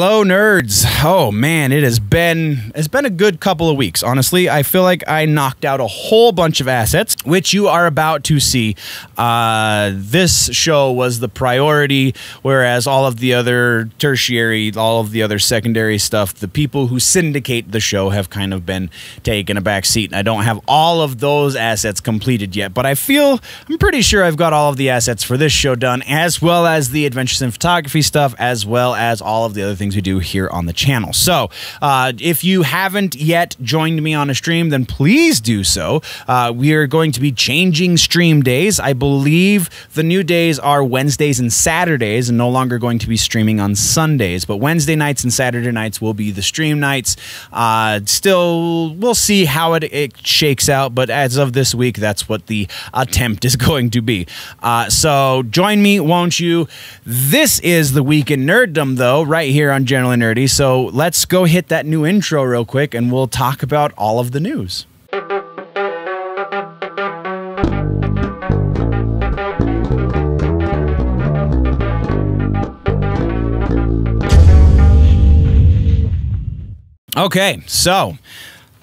Hello, nerds. Oh man, it's been a good couple of weeks. Honestly, I feel like I knocked out a whole bunch of assets, which you are about to see. This show was the priority, whereas all of the other tertiary, all of the other secondary stuff, the people who syndicate the show have kind of been taking a back seat. I don't have all of those assets completed yet, but I'm pretty sure I've got all of the assets for this show done, as well as the Adventures in Photography stuff, as well as all of the other things we do here on the channel. So if you haven't yet joined me on a stream, then please do so. We are going to be changing stream days. I believe the new days are Wednesdays and Saturdays, and no longer going to be streaming on Sundays, but Wednesday nights and Saturday nights will be the stream nights. Still, we'll see how it shakes out, but as of this week, that's what the attempt is going to be. So join me, won't you? This is the Week in Nerddom, though, right here on Generally Nerdy. So let's go hit that new intro real quick, and we'll talk about all of the news. Okay, so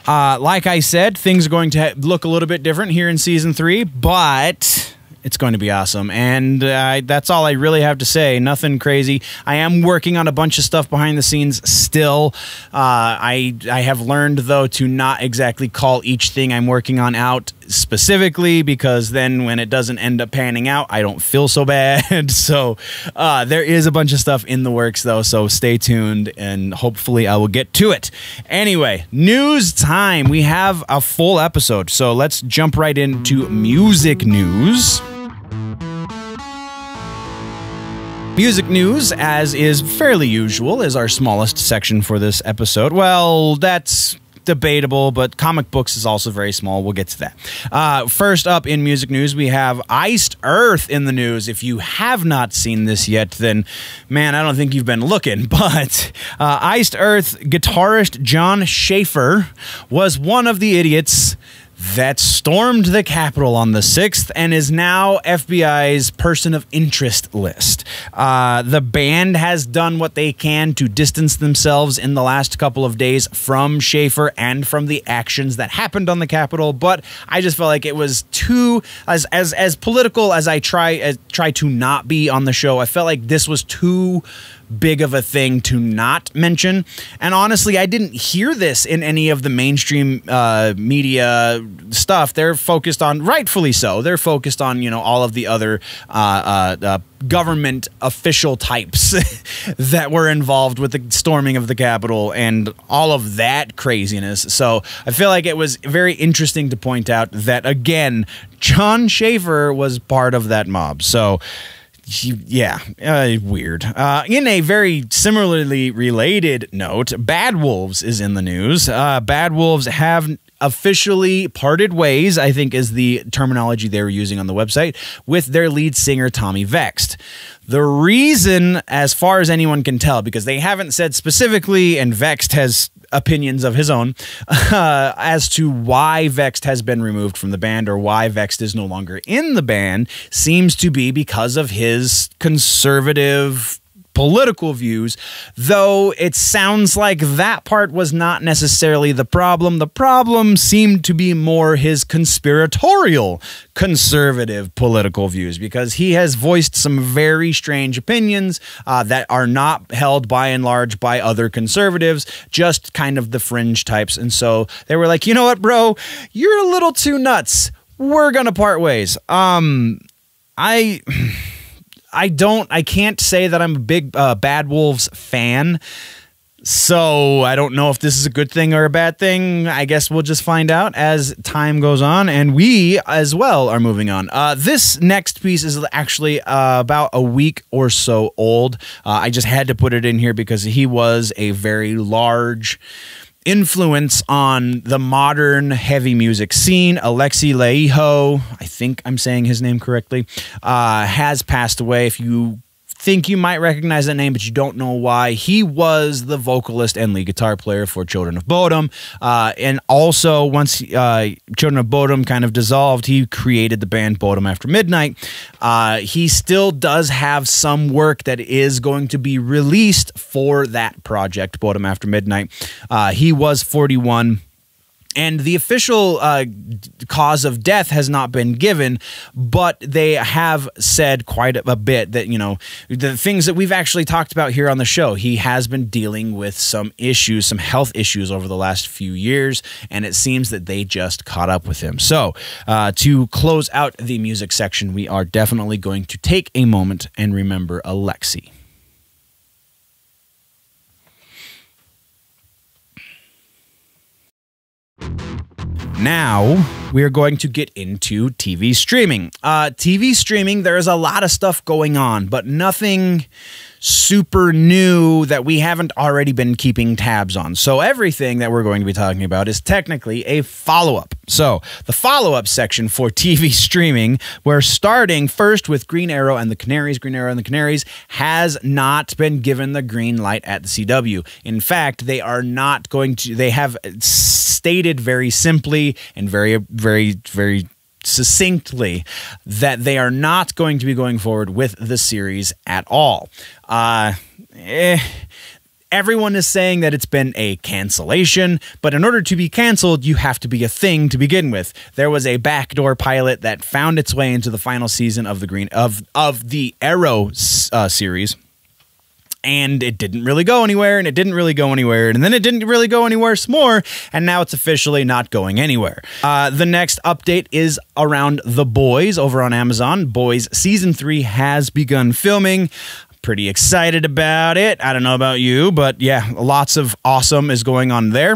like I said, things are going to look a little bit different here in Season 3, but it's going to be awesome, and that's all I really have to say. Nothing crazy. I am working on a bunch of stuff behind the scenes still. I have learned, though, to not exactly call each thing I'm working on out specifically, because then when it doesn't end up panning out, I don't feel so bad. So there is a bunch of stuff in the works, though, so stay tuned, and hopefully I will get to it. Anyway, news time. We have a full episode, so let's jump right into music news. Music news, as is fairly usual, is our smallest section for this episode. Well, that's debatable, but comic books is also very small. We'll get to that. First up in music news, we have Iced Earth in the news. If you have not seen this yet, then, man, I don't think you've been looking, but Iced Earth guitarist Jon Schaffer was one of the idiots that stormed the Capitol on the 6th and is now FBI's person of interest list. The band has done what they can to distance themselves in the last couple of days from Schaffer and from the actions that happened on the Capitol, but I just felt like it was too, as political as I try to not be on the show, I felt like this was too big of a thing to not mention. And honestly, I didn't hear this in any of the mainstream media stuff. They're focused on, rightfully so, they're focused on, you know, all of the other government official types that were involved with the storming of the Capitol and all of that craziness. So I feel like it was very interesting to point out that, again, Jon Schaffer was part of that mob. So yeah, weird. In a very similarly related note, Bad Wolves is in the news. Bad Wolves have officially parted ways, I think is the terminology they were using on the website, with their lead singer, Tommy Vext. The reason, as far as anyone can tell, because they haven't said specifically, and Vext has opinions of his own, as to why Vext has been removed from the band or why Vext is no longer in the band, seems to be because of his conservative political views, though it sounds like that part was not necessarily the problem. The problem seemed to be more his conspiratorial conservative political views, because he has voiced some very strange opinions that are not held by and large by other conservatives, just kind of the fringe types. And so they were like, you know what, bro, you're a little too nuts. We're gonna part ways. I can't say that I'm a big Bad Wolves fan, so I don't know if this is a good thing or a bad thing. I guess we'll just find out as time goes on, and we as well are moving on. This next piece is actually about a week or so old. I just had to put it in here because he was a very large influence on the modern heavy music scene. Alexi Laiho, I think I'm saying his name correctly, has passed away. If you think you might recognize that name, but you don't know why. He was the vocalist and lead guitar player for Children of Bodom. And also, once Children of Bodom kind of dissolved, he created the band Bodom After Midnight. He still does have some work that is going to be released for that project, Bodom After Midnight. He was 41. And the official cause of death has not been given, but they have said quite a bit that, you know, the things that we've actually talked about here on the show. He has been dealing with some issues, some health issues over the last few years, and it seems that they just caught up with him. So to close out the music section, we are definitely going to take a moment and remember Alexi. Now, we are going to get into TV streaming. TV streaming, there is a lot of stuff going on, but nothing super new that we haven't already been keeping tabs on. So everything that we're going to be talking about is technically a follow-up. So the follow-up section for TV streaming, we're starting first with Green Arrow and the Canaries. Green Arrow and the Canaries has not been given the green light at the CW. In fact, they are not going to, they have stated very simply and very succinctly that they are not going to be going forward with the series at all. Everyone is saying that it's been a cancellation, but in order to be canceled, you have to be a thing to begin with. There was a backdoor pilot that found its way into the final season of the Arrow series. And it didn't really go anywhere, and it didn't really go anywhere, and then it didn't really go anywhere some more, and now it's officially not going anywhere. The next update is around The Boys over on Amazon. Boys Season 3 has begun filming. Pretty excited about it. I don't know about you, but yeah, lots of awesome is going on there.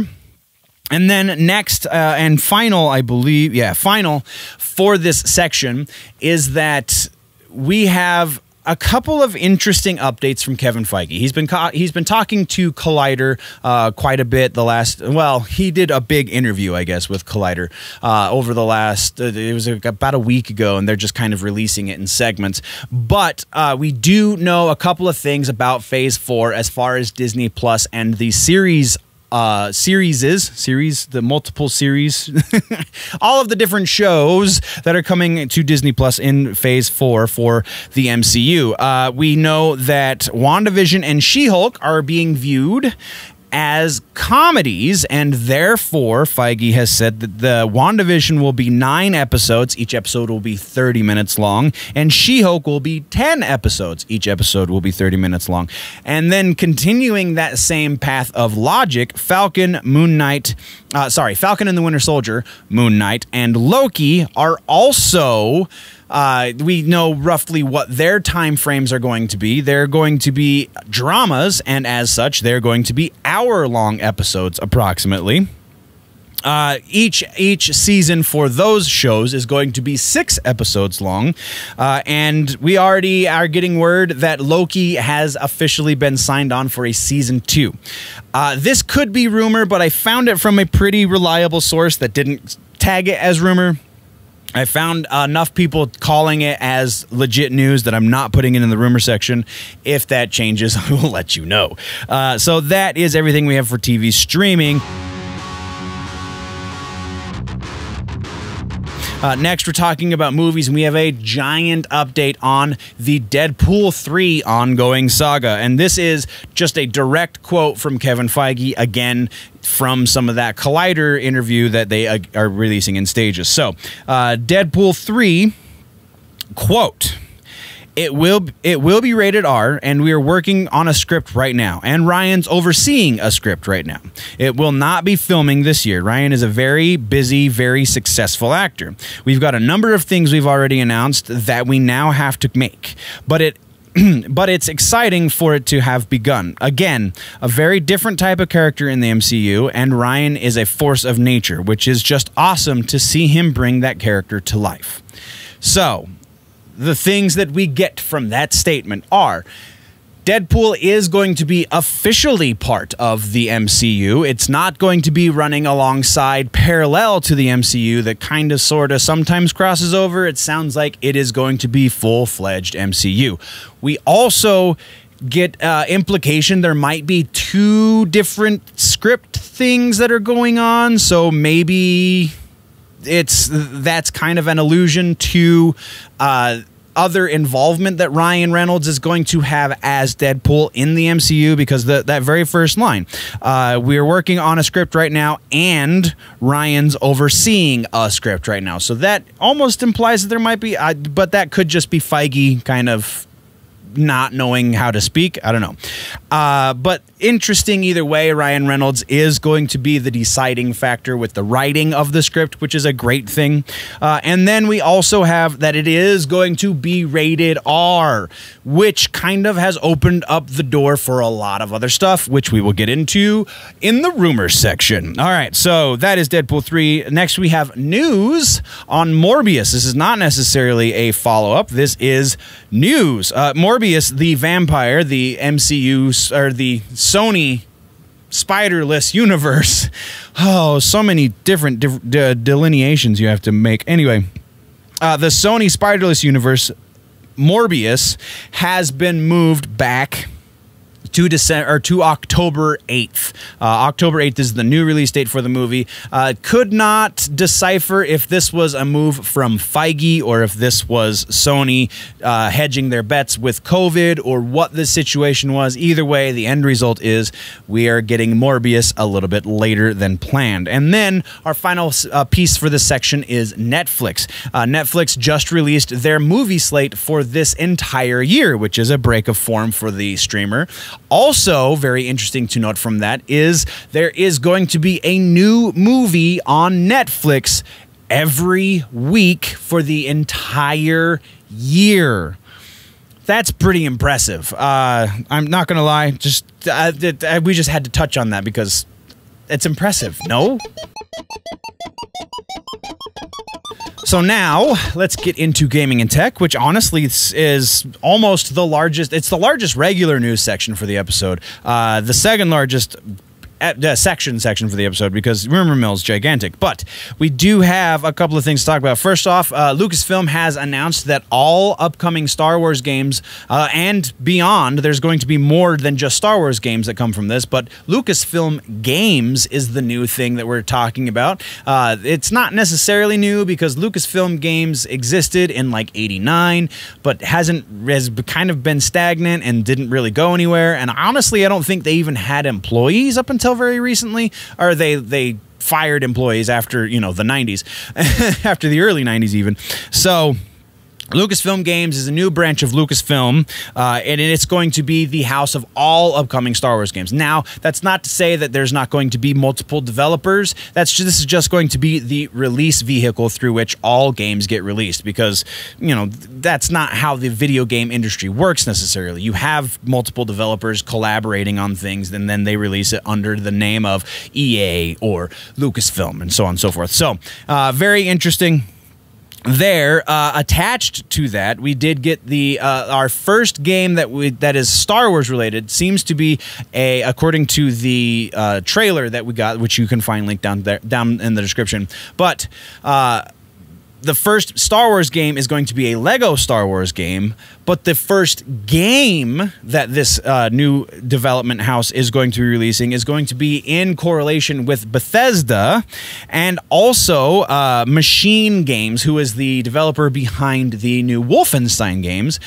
And then next and final, I believe, final for this section is that we have a couple of interesting updates from Kevin Feige. He's been talking to Collider quite a bit the last. Well, he did a big interview, I guess, with Collider over the last. It was about a week ago, and they're just kind of releasing it in segments. But we do know a couple of things about Phase 4 as far as Disney Plus and the series. The multiple series, all of the different shows that are coming to Disney Plus in Phase 4 for the MCU. We know that WandaVision and She-Hulk are being viewed as comedies, and therefore Feige has said that the WandaVision will be 9 episodes. Each episode will be 30 minutes long, and She-Hulk will be 10 episodes. Each episode will be 30 minutes long. And then continuing that same path of logic, Falcon and the Winter Soldier, Moon Knight, and Loki are also... we know roughly what their time frames are going to be. They're going to be dramas, and as such, they're going to be hour-long episodes approximately. Each season for those shows is going to be 6 episodes long, and we already are getting word that Loki has officially been signed on for a season 2. This could be rumor, but I found it from a pretty reliable source that didn't tag it as rumor. I found enough people calling it as legit news that I'm not putting it in the rumor section. If that changes, I will let you know. So that is everything we have for TV streaming. Next, we're talking about movies, and we have a giant update on the Deadpool 3 ongoing saga. And this is just a direct quote from Kevin Feige, again, from some of that Collider interview that they are releasing in stages. So, Deadpool 3, quote... It will be rated R, and we are working on a script right now, and Ryan's overseeing a script right now. It will not be filming this year. Ryan is a very busy, very successful actor. We've got a number of things we've already announced that we now have to make, but it's exciting for it to have begun. Again, a very different type of character in the MCU, and Ryan is a force of nature, which is just awesome to see him bring that character to life. So... the things that we get from that statement are Deadpool is going to be officially part of the MCU. It's not going to be running alongside, parallel to the MCU that kind of sort of sometimes crosses over. It sounds like it is going to be full-fledged MCU. We also get implication there might be two different script things that are going on, so maybe that's kind of an allusion to other involvement that Ryan Reynolds is going to have as Deadpool in the MCU, because that very first line, we're working on a script right now and Ryan's overseeing a script right now. So that almost implies that there might be, but that could just be Feige kind of not knowing how to speak. I don't know. But interesting either way. Ryan Reynolds is going to be the deciding factor with the writing of the script, which is a great thing. And then we also have that it is going to be rated R, which kind of has opened up the door for a lot of other stuff, which we will get into in the rumors section. All right, so that is Deadpool 3. Next, we have news on Morbius. This is not necessarily a follow-up. This is news. Morbius, the vampire, the MCU, or the Sony spiderless universe. Oh, so many different delineations you have to make. Anyway, the Sony spiderless universe, Morbius, has been moved back to October 8th. October 8th is the new release date for the movie. Could not decipher if this was a move from Feige or if this was Sony hedging their bets with COVID or what the situation was. Either way, the end result is we are getting Morbius a little bit later than planned. And then our final piece for this section is Netflix. Netflix just released their movie slate for this entire year, which is a break of form for the streamer. Also, very interesting to note from that is there is going to be a new movie on Netflix every week for the entire year. That's pretty impressive. I'm not going to lie. We just had to touch on that because it's impressive, no? So now, let's get into gaming and tech, which honestly is almost the largest. It's the largest regular news section for the episode. The second largest section for the episode, because rumor mill's gigantic. But we do have a couple of things to talk about. First off, Lucasfilm has announced that all upcoming Star Wars games and beyond, there's going to be more than just Star Wars games that come from this, but Lucasfilm Games is the new thing that we're talking about. It's not necessarily new because Lucasfilm Games existed in like '89, but has kind of been stagnant and didn't really go anywhere. And honestly, I don't think they even had employees up until very recently, or they fired employees after, you know, the 90s, after the early 90s even. So Lucasfilm Games is a new branch of Lucasfilm, and it's going to be the house of all upcoming Star Wars games. Now, that's not to say that there's not going to be multiple developers. This is just going to be the release vehicle through which all games get released, because, you know, that's not how the video game industry works necessarily. You have multiple developers collaborating on things, and then they release it under the name of EA or Lucasfilm, and so on and so forth. So, very interesting. There, attached to that, we did get the our first game that is Star Wars related. Seems to be according to the trailer that we got, which you can find linked down in the description. But the first Star Wars game is going to be a Lego Star Wars game, but the first game that this new development house is going to be releasing is going to be in correlation with Bethesda and also Machine Games, who is the developer behind the new Wolfenstein games.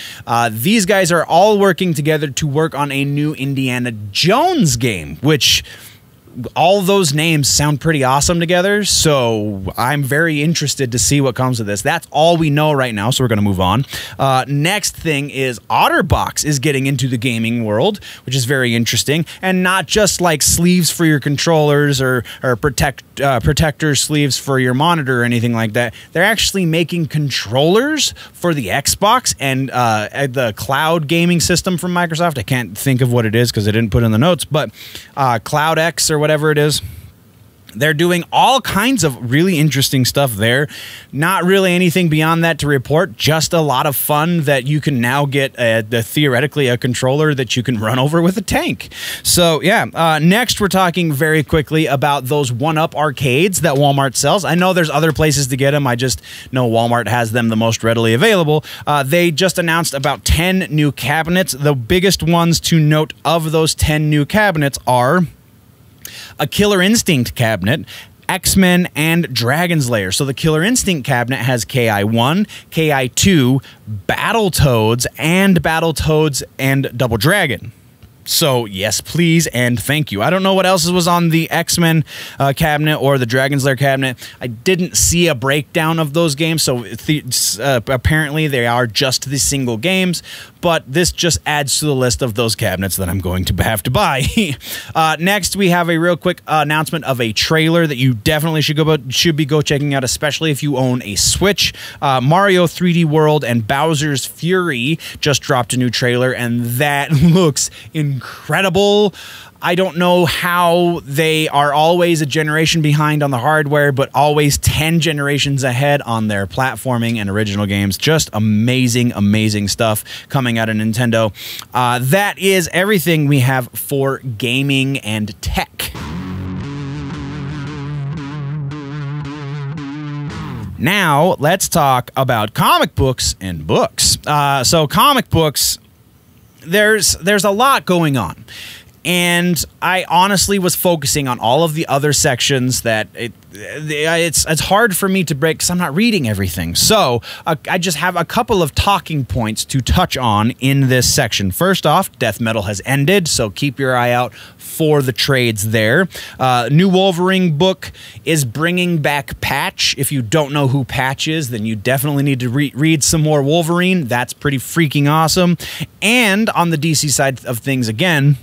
These guys are all working together to work on a new Indiana Jones game, which all those names sound pretty awesome together, so I'm very interested to see what comes of this. That's all we know right now, so we're going to move on. Next thing is OtterBox is getting into the gaming world, which is very interesting, and not just like sleeves for your controllers or protector sleeves for your monitor or anything like that. They're actually making controllers for the Xbox and the cloud gaming system from Microsoft. I can't think of what it is because I didn't put it in the notes, but Cloud X or whatever it is. They're doing all kinds of really interesting stuff there. Not really anything beyond that to report, just a lot of fun that you can now get theoretically a controller that you can run over with a tank. So yeah, next we're talking very quickly about those 1UP arcades that Walmart sells. I know there's other places to get them. I just know Walmart has them the most readily available. They just announced about 10 new cabinets. The biggest ones to note of those 10 new cabinets are a Killer Instinct cabinet, X-Men, and Dragon's Lair. So the Killer Instinct cabinet has KI-1, KI-2, Battletoads, and Double Dragon. So yes, please, and thank you. I don't know what else was on the X-Men cabinet or the Dragon's Lair cabinet. I didn't see a breakdown of those games, so apparently they are just the single games, but this just adds to the list of those cabinets that I'm going to have to buy. Next, we have a real quick announcement of a trailer that you definitely should be checking out, especially if you own a Switch. Mario 3D World and Bowser's Fury just dropped a new trailer, and that looks incredible. I don't know how they are always a generation behind on the hardware, but always 10 generations ahead on their platforming and original games. Just amazing, amazing stuff coming out of Nintendo. That is everything we have for gaming and tech. Now, let's talk about comic books and books. So comic books, there's a lot going on. And I honestly was focusing on all of the other sections that it's hard for me to break because I'm not reading everything. So I just have a couple of talking points to touch on in this section. First off, Death Metal has ended, so keep your eye out for the trades there. New Wolverine book is bringing back Patch. If you don't know who Patch is, then you definitely need to read some more Wolverine. That's pretty freaking awesome. And on the DC side of things again,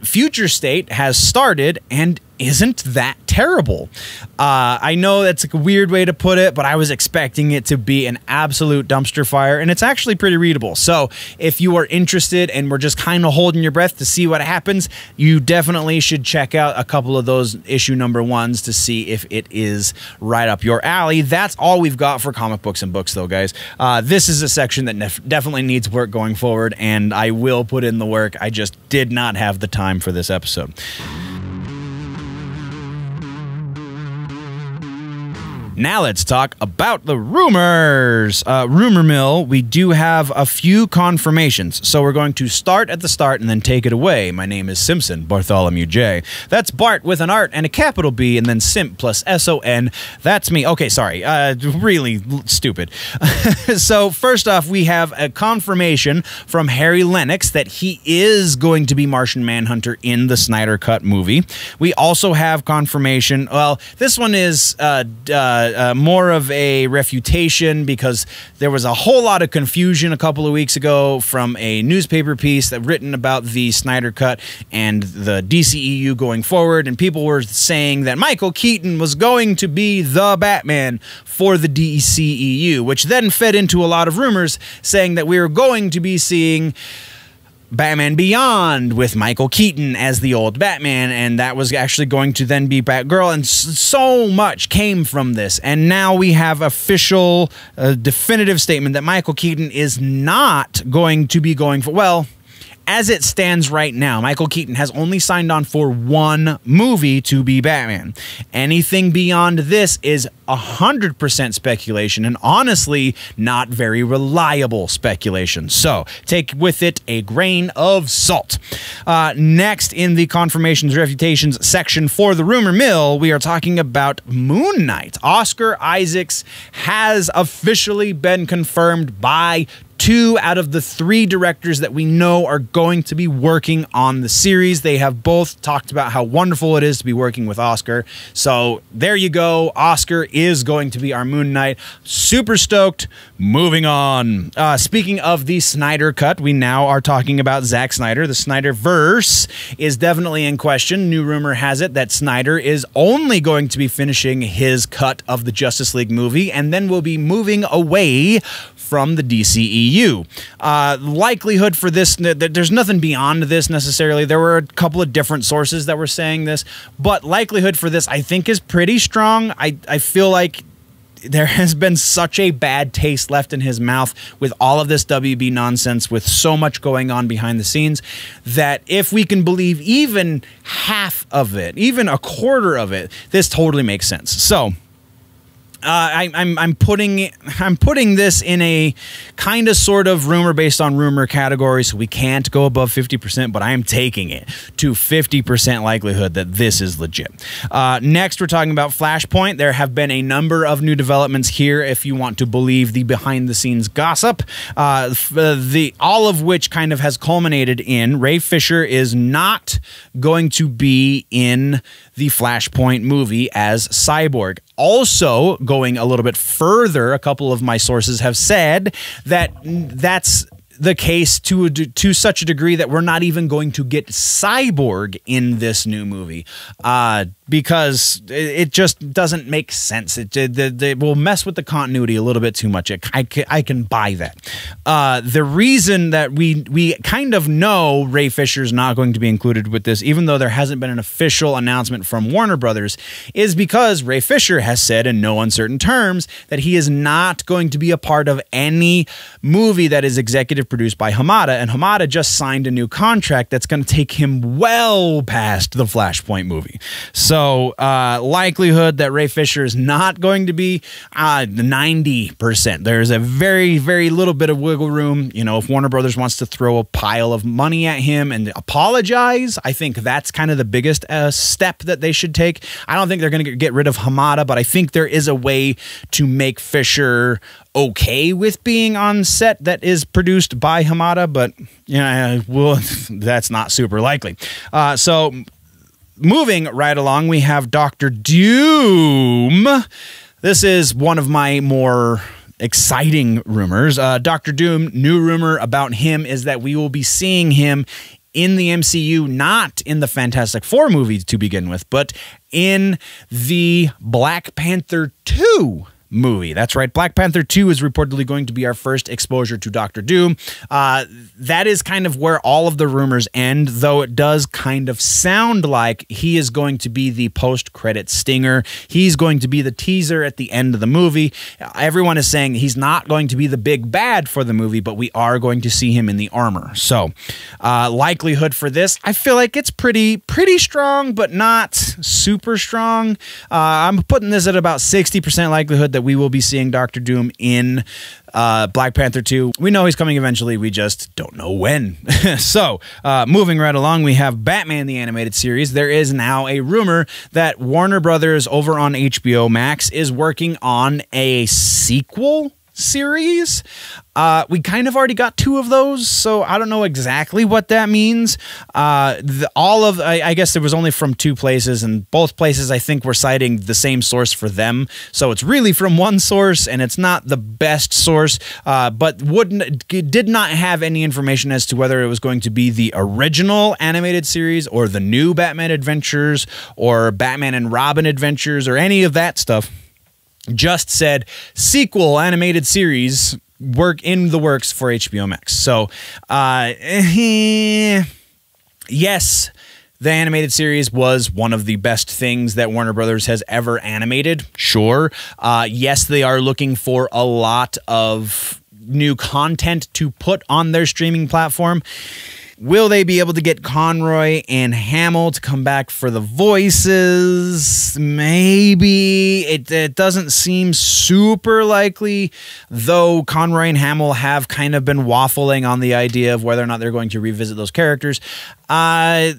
Future State has started and isn't that terrible. I know that's a weird way to put it, but I was expecting it to be an absolute dumpster fire, and it's actually pretty readable. So if you are interested and we're just kind of holding your breath to see what happens, you definitely should check out a couple of those issue number 1s to see if it is right up your alley. That's all we've got for comic books and books, though, guys. This is a section that definitely needs work going forward, and I will put in the work. I just did not have the time for this episode. Now let's talk about the rumors. Rumor mill, we do have a few confirmations. So we're going to start at the start and then take it away. My name is Simpson Bartholomew J. That's Bart with an art and a capital B and then Simp plus S-O-N. That's me. Okay, sorry. Really stupid. So first off, we have a confirmation from Harry Lennox that he is going to be Martian Manhunter in the Snyder Cut movie. We also have confirmation, well, this one is more of a refutation because there was a whole lot of confusion a couple of weeks ago from a newspaper piece that written about the Snyder Cut and the DCEU going forward, and people were saying that Michael Keaton was going to be the Batman for the DCEU, which then fed into a lot of rumors saying that we were going to be seeing Batman Beyond with Michael Keaton as the old Batman, and that was actually going to then be Batgirl, and so much came from this. And now we have official, definitive statement that Michael Keaton is not going to be going for, well, as it stands right now, Michael Keaton has only signed on for one movie to be Batman. Anything beyond this is 100% speculation, and honestly, not very reliable speculation. So, take with it a grain of salt. Next, in the confirmations, refutations section for the rumor mill, we are talking about Moon Knight. Oscar Isaacs has officially been confirmed by 2 out of the 3 directors that we know are going to be working on the series. They have both talked about how wonderful it is to be working with Oscar. So there you go. Oscar is going to be our Moon Knight. Super stoked. Moving on. Speaking of the Snyder Cut, we now are talking about Zack Snyder. The Snyderverse is definitely in question. New rumor has it that Snyder is only going to be finishing his cut of the Justice League movie and then will be moving away from the DCEU. Likelihood for this, there's nothing beyond this necessarily. There were a couple of different sources that were saying this, but likelihood for this I think is pretty strong. I feel like there has been such a bad taste left in his mouth with all of this WB nonsense, with so much going on behind the scenes, that if we can believe even half of it, even a quarter of it, this totally makes sense. So I'm putting this in a kind of sort of rumor based on rumor category, so we can't go above 50%, but I am taking it to 50% likelihood that this is legit. Next, we're talking about Flashpoint. There have been a number of new developments here, if you want to believe the behind-the-scenes gossip, all of which kind of has culminated in Ray Fisher is not going to be in the Flashpoint movie as Cyborg. Also, going a little bit further, a couple of my sources have said that that's the case to such a degree that we're not even going to get Cyborg in this new movie because it just doesn't make sense. It will mess with the continuity a little bit too much. I can buy that. The reason that we kind of know Ray Fisher's not going to be included with this, even though there hasn't been an official announcement from Warner Brothers, is because Ray Fisher has said in no uncertain terms that he is not going to be a part of any movie that is executive produced by Hamada, and Hamada just signed a new contract that's going to take him well past the Flashpoint movie. So likelihood that Ray Fisher is not going to be 90%. There's a very, very little bit of wiggle room. You know, if Warner Brothers wants to throw a pile of money at him and apologize, I think that's kind of the biggest step that they should take. I don't think they're going to get rid of Hamada, but I think there is a way to make Fisher okay with being on set that is produced by Hamada, but well, that's not super likely. So moving right along, we have Dr. Doom. This is one of my more exciting rumors. Dr. Doom, new rumor about him is that we will be seeing him in the MCU, not in the Fantastic Four movie to begin with, but in the Black Panther 2 movie. That's right. Black Panther 2 is reportedly going to be our first exposure to Dr. Doom. That is kind of where all of the rumors end, though it does kind of sound like he is going to be the post-credit stinger. He's going to be the teaser at the end of the movie. Everyone is saying he's not going to be the big bad for the movie, but we are going to see him in the armor. So likelihood for this, I feel like it's pretty strong, but not super strong. I'm putting this at about 60% likelihood that we will be seeing Dr. Doom in Black Panther 2. We know he's coming eventually. We just don't know when. So, moving right along, we have Batman the Animated Series. There is now a rumor that Warner Brothers over on HBO Max is working on a sequel series. We kind of already got 2 of those, so I don't know exactly what that means. I guess there was only from 2 places, and both places I think were citing the same source for them. So it's really from one source, and it's not the best source, but did not have any information as to whether it was going to be the original animated series or the new Batman Adventures or Batman and Robin Adventures or any of that stuff. Just said sequel animated series work in the works for HBO Max. So, yes, the animated series was one of the best things that Warner Brothers has ever animated. Sure. Yes, they are looking for a lot of new content to put on their streaming platform. Will they be able to get Conroy and Hamill to come back for the voices? Maybe. It doesn't seem super likely, though Conroy and Hamill have kind of been waffling on the idea of whether or not they're going to revisit those characters. I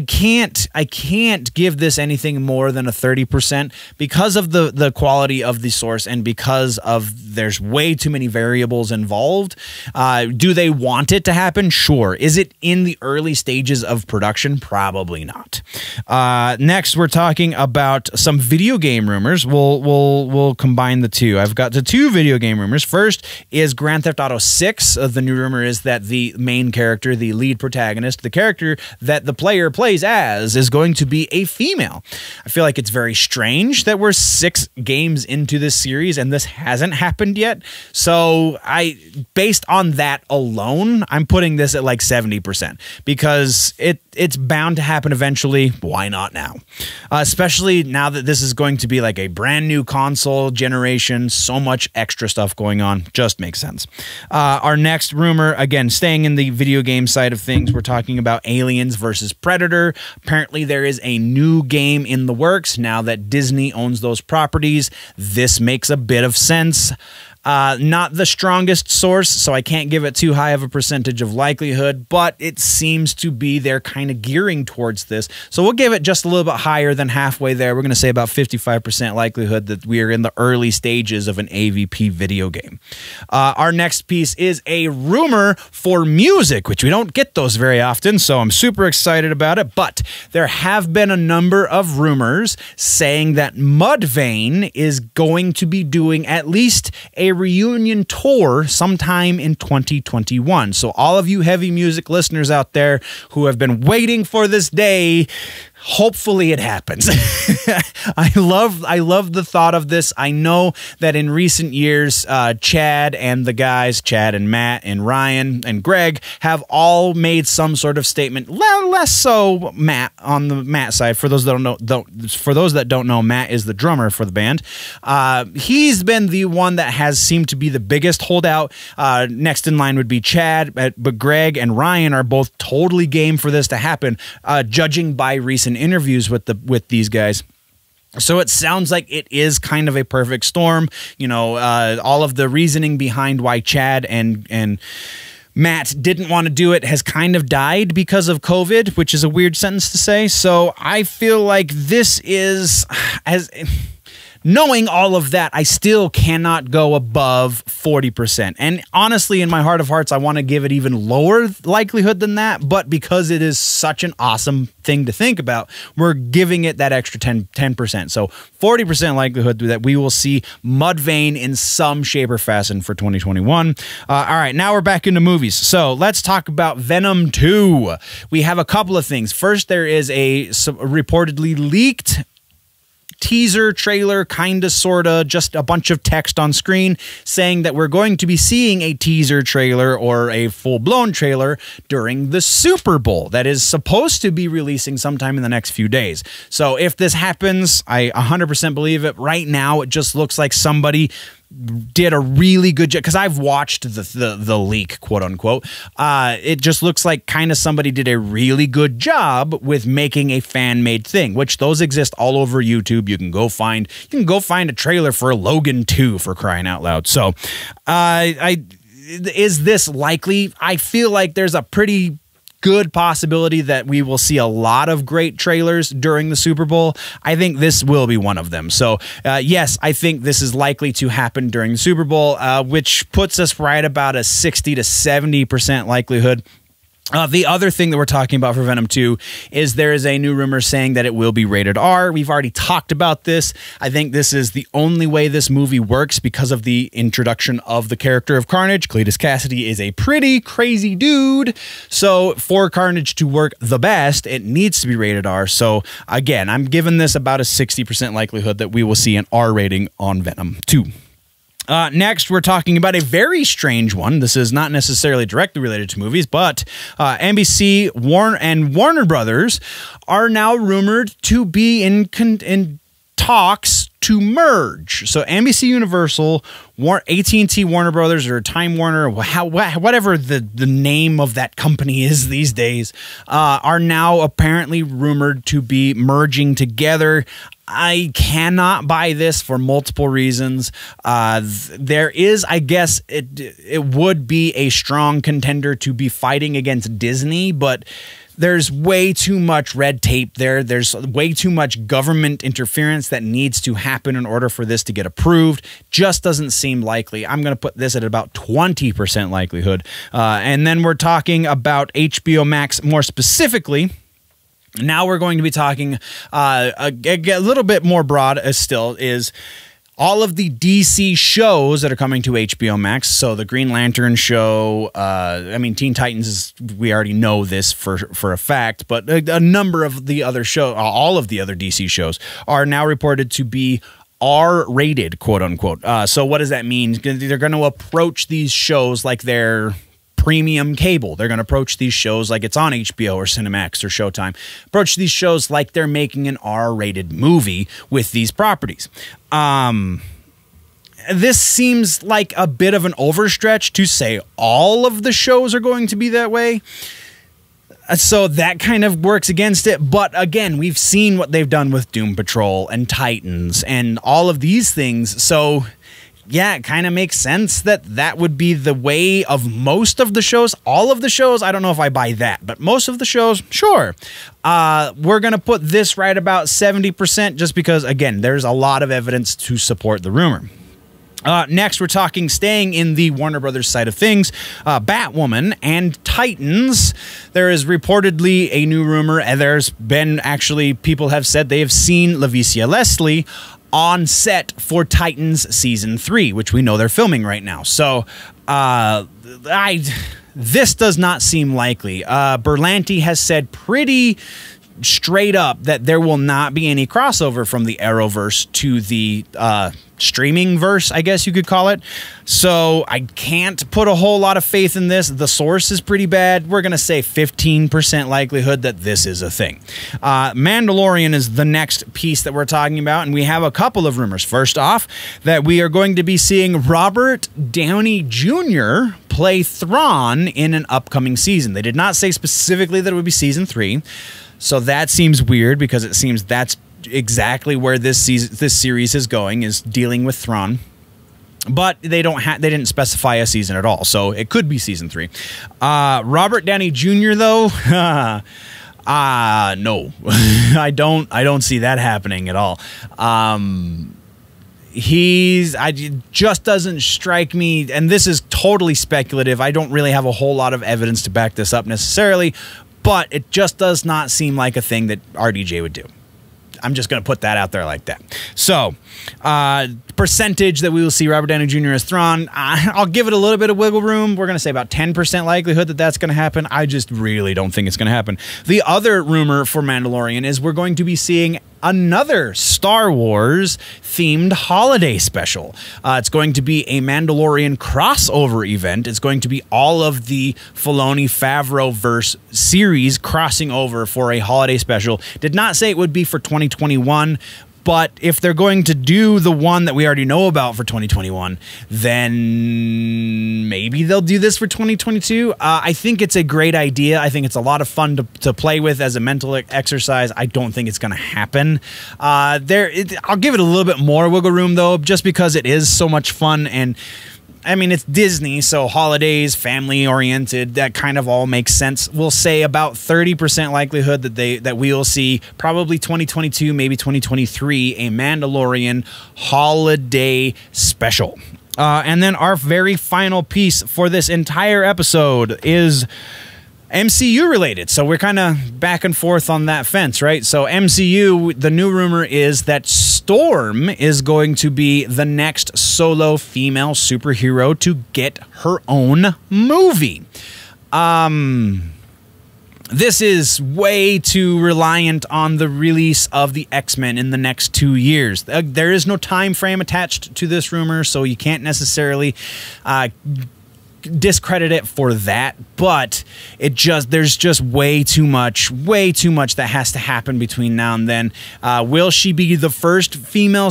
can't give this anything more than a 30% because of the quality of the source and because of there's way too many variables involved. Do they want it to happen? Sure. Sure. Is it in the early stages of production? Probably not. Next, we're talking about some video game rumors. We'll combine the two. I've got the two video game rumors. First is Grand Theft Auto 6. The new rumor is that the main character, the lead protagonist, the character that the player plays as, is going to be a female. I feel like it's very strange that we're 6 games into this series and this hasn't happened yet. So based on that alone, I'm putting this at like 70% because it's bound to happen eventually. Why not now? Especially now that this is going to be like a brand new console generation, so much extra stuff going on. Just makes sense. Our next rumor, again, staying in the video game side of things, we're talking about Aliens versus Predator. Apparently there is a new game in the works now that Disney owns those properties. This makes a bit of sense. Not the strongest source, so I can't give it too high of a percentage of likelihood, but it seems to be they're kind of gearing towards this. So we'll give it just a little bit higher than halfway there. We're going to say about 55% likelihood that we are in the early stages of an AVP video game. Our next piece is a rumor for music, which we don't get those very often, so I'm super excited about it. But there have been a number of rumors saying that Mudvayne is going to be doing at least a reunion tour sometime in 2021. So all of you heavy music listeners out there who have been waiting for this day, hopefully it happens. I love the thought of this. I know that in recent years, Chad and the guys, Chad and Matt and Ryan and Greg, have all made some sort of statement. Less so Matt on the Matt side. For those that don't know, Matt is the drummer for the band. He's been the one that has seemed to be the biggest holdout. Next in line would be Chad, but Greg and Ryan are both totally game for this to happen, judging by recent interviews with these guys. So it sounds like it is kind of a perfect storm. You know, all of the reasoning behind why Chad and Matt didn't want to do it has kind of died because of COVID, which is a weird sentence to say. So I feel like this is, as knowing all of that, I still cannot go above 40%. And honestly, in my heart of hearts, I want to give it even lower likelihood than that. But because it is such an awesome thing to think about, we're giving it that extra 10%. So 40% likelihood that we will see Mudvayne in some shape or fashion for 2021. All right, now we're back into movies. So let's talk about Venom 2. We have a couple of things. First, there is a reportedly leaked teaser trailer, kinda, sorta, just a bunch of text on screen saying that we're going to be seeing a teaser trailer or a full-blown trailer during the Super Bowl that is supposed to be releasing sometime in the next few days. So if this happens, I 100% believe it. Right now, it just looks like somebody did a really good job, because I've watched the leak, quote unquote. It just looks like kind of somebody did a really good job with making a fan-made thing, which those exist all over YouTube. You can go find a trailer for Logan 2, for crying out loud. So is this likely? I feel like there's a pretty good possibility that we will see a lot of great trailers during the Super Bowl. I think this will be one of them. So yes, I think this is likely to happen during the Super Bowl, which puts us right about a 60 to 70% likelihood. The other thing that we're talking about for Venom 2 is there is a new rumor saying that it will be rated R. We've already talked about this. I think this is the only way this movie works because of the introduction of the character of Carnage. Cletus Cassidy is a pretty crazy dude. So for Carnage to work the best, it needs to be rated R. So again, I'm giving this about a 60% likelihood that we will see an R rating on Venom 2. Next, we're talking about a very strange one. This is not necessarily directly related to movies, but NBC and Warner Brothers are now rumored to be in talks to merge. So NBC Universal, AT&T Warner Brothers, or Time Warner, whatever the name of that company is these days, are now apparently rumored to be merging together. I cannot buy this for multiple reasons. There is, I guess, it would be a strong contender to be fighting against Disney, but there's way too much red tape there. There's way too much government interference that needs to happen in order for this to get approved. Just doesn't seem likely. I'm going to put this at about 20% likelihood. And then we're talking about HBO Max more specifically. Now we're going to be talking a little bit more broad still is all of the DC shows that are coming to HBO Max. So the Green Lantern show, Teen Titans is, we already know this for a fact, but a number of the other shows, all of the other DC shows are now reported to be R-rated, quote unquote. So what does that mean? They're going to approach these shows like they're premium cable. They're going to approach these shows like it's on HBO or Cinemax or Showtime. Approach these shows like they're making an R-rated movie with these properties. This seems like a bit of an overstretch to say all of the shows are going to be that way. So that kind of works against it. But again, we've seen what they've done with Doom Patrol and Titans and all of these things. So yeah, it kind of makes sense that that would be the way of most of the shows. All of the shows, I don't know if I buy that, but most of the shows, sure. We're going to put this right about 70% just because, again, there's a lot of evidence to support the rumor. Next, we're talking, staying in the Warner Brothers side of things, Batwoman and Titans. There is reportedly a new rumor, and there's been actually, people have said they have seen Lavicia Leslie on set for Titans Season 3, which we know they're filming right now. So, this does not seem likely. Berlanti has said pretty straight up that there will not be any crossover from the Arrowverse to the streaming verse, I guess you could call it. So I can't put a whole lot of faith in this. The source is pretty bad. We're going to say 15% likelihood that this is a thing. Mandalorian is the next piece that we're talking about, and we have a couple of rumors. First off, that we are going to be seeing Robert Downey Jr. play Thrawn in an upcoming season. They did not say specifically that it would be Season 3. So that seems weird because it seems that's exactly where this series is going, is dealing with Thrawn. But they didn't specify a season at all, so it could be Season 3. Robert Downey Jr. though, no, I don't see that happening at all. It just doesn't strike me, and this is totally speculative. I don't really have a whole lot of evidence to back this up necessarily, but it just does not seem like a thing that RDJ would do. I'm just going to put that out there like that. So, percentage that we will see Robert Downey Jr. as Thrawn, I'll give it a little bit of wiggle room. We're going to say about 10% likelihood that that's going to happen. I just really don't think it's going to happen. The other rumor for Mandalorian is we're going to be seeing another Star Wars themed holiday special. It's going to be a Mandalorian crossover event. It's going to be all of the Filoni Favreau verse series crossing over for a holiday special. Did not say it would be for 2021, but if they're going to do the one that we already know about for 2021, then maybe they'll do this for 2022. I think it's a great idea. I think it's a lot of fun to play with as a mental exercise. I don't think it's going to happen. I'll give it a little bit more wiggle room, though, just because it is so much fun. And I mean, it's Disney, so holidays, family-oriented, that kind of all makes sense. We'll say about 30% likelihood that we will see probably 2022, maybe 2023, a Mandalorian holiday special. And then our very final piece for this entire episode is MCU related. So we're kind of back and forth on that fence, right? So MCU, the new rumor is that Storm is going to be the next solo female superhero to get her own movie. This is way too reliant on the release of the X-Men in the next 2 years. There is no time frame attached to this rumor, so you can't necessarily discredit it for that, but there's just way too much that has to happen between now and then. Will she be the first female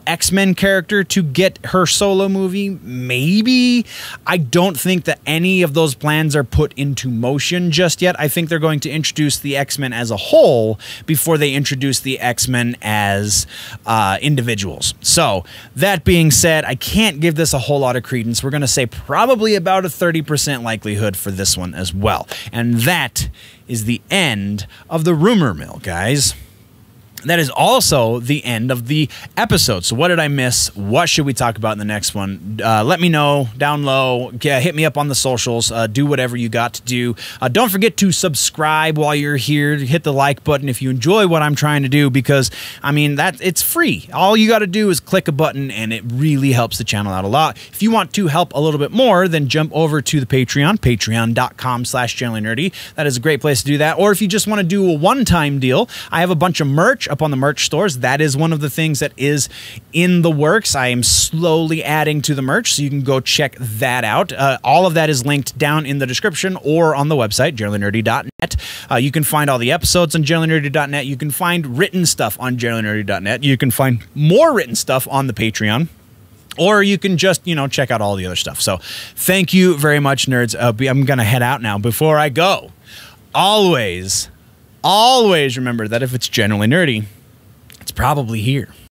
X-Men character to get her solo movie? Maybe. I don't think that any of those plans are put into motion just yet. I think they're going to introduce the X-Men as a whole before they introduce the X-Men as individuals. So that being said, I can't give this a whole lot of credence. We're going to say probably about a 30% likelihood for this one as well. And that is the end of the rumor mill, guys. That is also the end of the episode. So what did I miss? What should we talk about in the next one? Let me know down low. Hit me up on the socials. Do whatever you got to do. Don't forget to subscribe while you're here. Hit the like button if you enjoy what I'm trying to do, because, I mean, it's free. All you got to do is click a button, and it really helps the channel out a lot. If you want to help a little bit more, then jump over to the Patreon, patreon.com/generallynerdy. That is a great place to do that. Or if you just want to do a one-time deal, I have a bunch of merch up on the merch stores. That is one of the things that is in the works. I am slowly adding to the merch, so you can go check that out. All of that is linked down in the description or on the website, generallynerdy.net. You can find all the episodes on generallynerdy.net. You can find written stuff on generallynerdy.net. You can find more written stuff on the Patreon. Or you can just, check out all the other stuff. So thank you very much, nerds. I'm going to head out now. Before I go, always remember that if it's generally nerdy, it's probably here.